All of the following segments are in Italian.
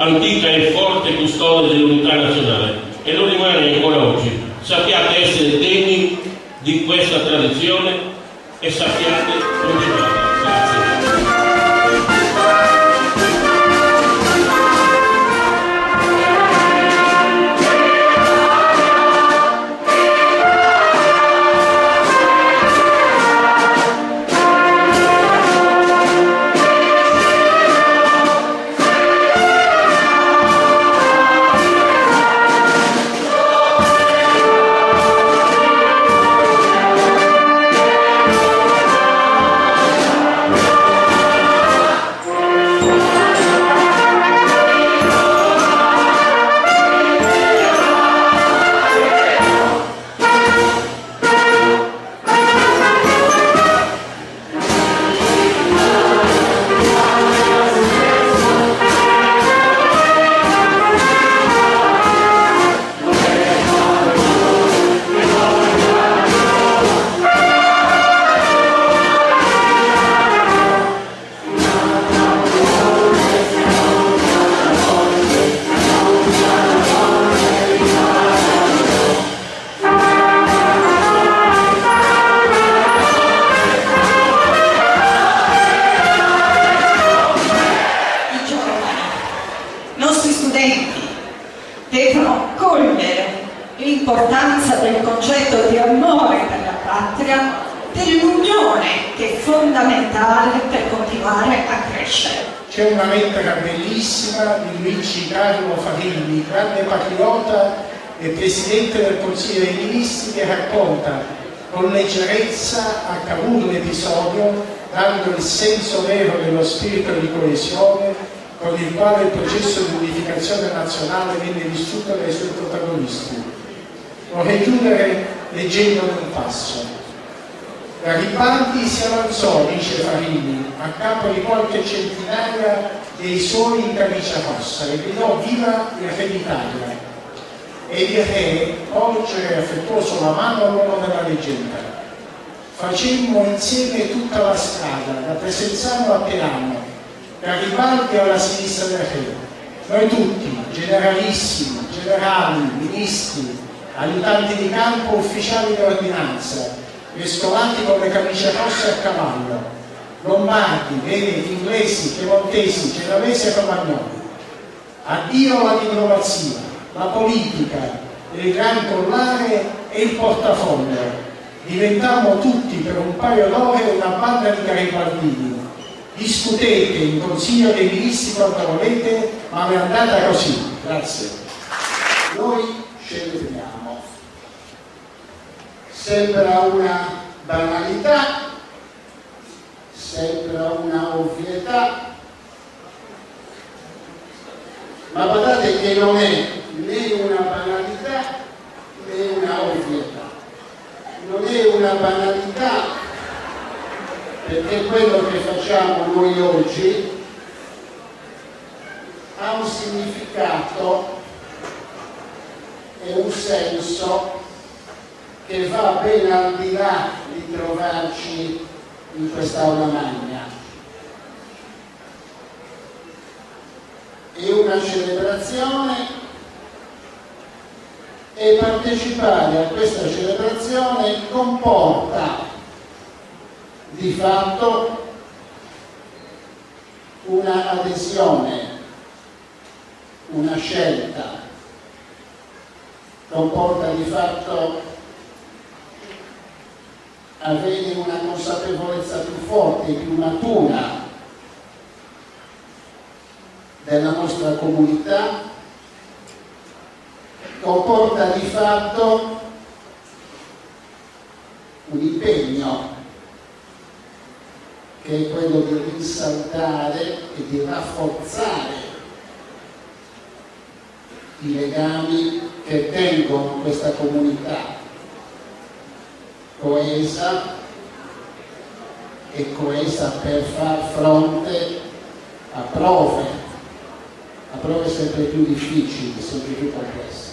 antica e forte custode dell'unità nazionale, e lo rimane ancora oggi. Sappiate essere degni di questa tradizione e sappiate continuare. Grazie. devono cogliere l'importanza del concetto di amore per la patria, dell'unione che è fondamentale per continuare a crescere. C'è una lettera bellissima di Luigi Carlo Farini, grande patriota e Presidente del Consiglio dei Ministri, che racconta con leggerezza accaduto l'episodio, dando il senso vero dello spirito di coesione con il quale il processo di unificazione nazionale venne vissuto dai suoi protagonisti. Vorrei chiudere leggendone un passo. Garibaldi si avanzò, dice Farini, a capo di qualche centinaia dei suoi in camicia rossa e gridò viva il re d'Italia. E il re porge affettuoso la mano all'uomo della leggenda. Facemmo insieme tutta la strada, da Presenzano a Teramo, Garibaldi alla sinistra del re. Noi tutti, generalissimi, generali, ministri, aiutanti di campo, ufficiali di ordinanza, mescolati con le camicie rosse a cavallo, lombardi, veneti, inglesi, piemontesi, genovesi e romagnoli. Addio la diplomazia, la politica, il gran collare e il portafoglio. Diventammo tutti per un paio d'ore una banda di garibaldini. Discutete in Consiglio dei Ministri quanto volete, ma è andata così. Grazie. Noi celebriamo. Sembra una banalità, sembra una ovvietà, ma guardate che non è né una banalità né una ovvietà. Non è una banalità perché quello che facciamo noi oggi ha un significato e un senso che va ben al di là di trovarci in quest'aula magna. È una celebrazione e partecipare a questa celebrazione comporta di fatto una adesione, una scelta, comporta di fatto avere una consapevolezza più forte e più matura della nostra comunità, comporta di fatto un impegno che è quello di rinsaldare e di rafforzare i legami che tengono questa comunità coesa e coesa per far fronte a prove sempre più difficili, sempre più complesse.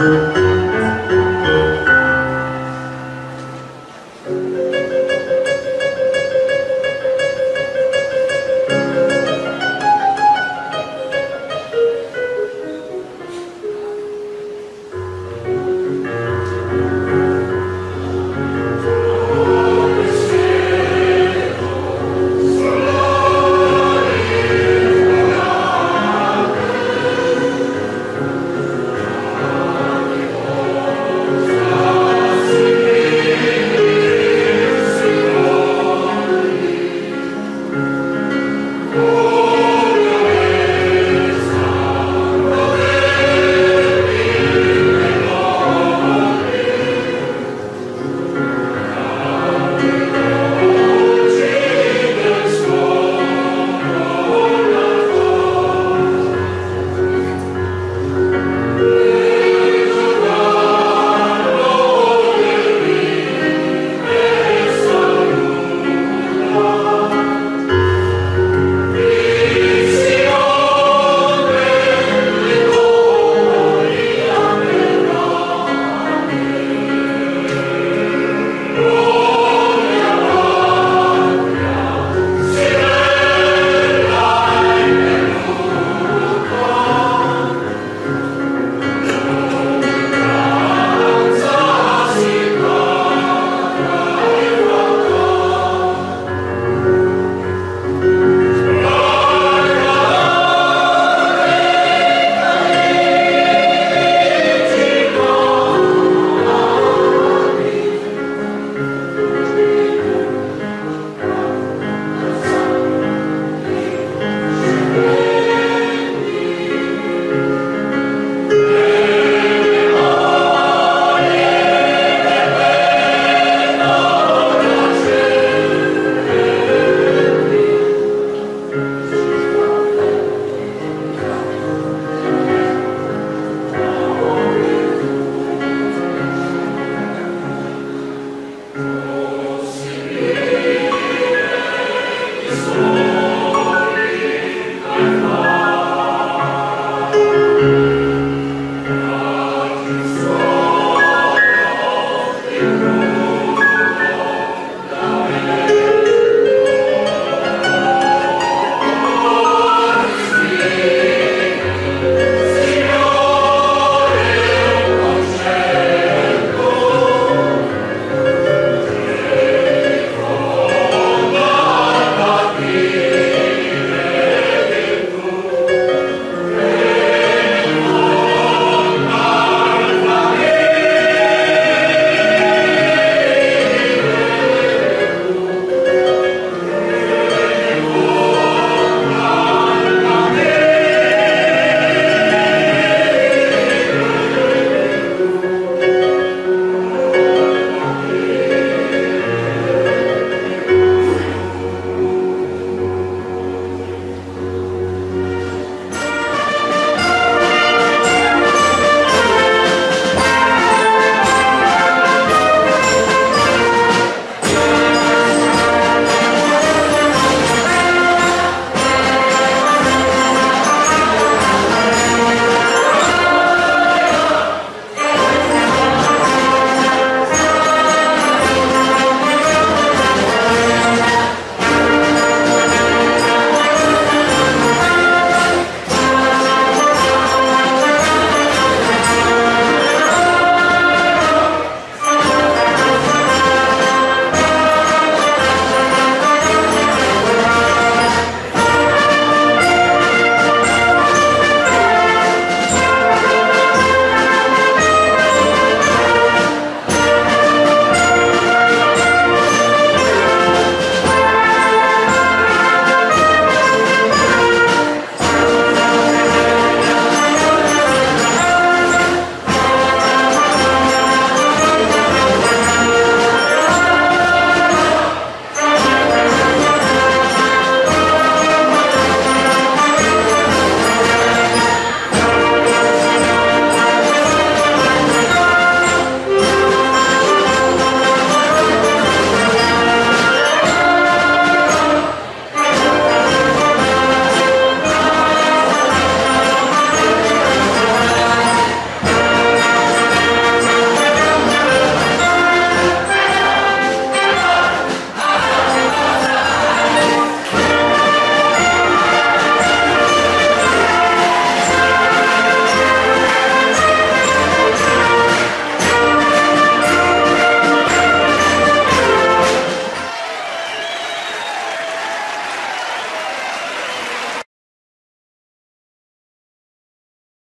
Grazie.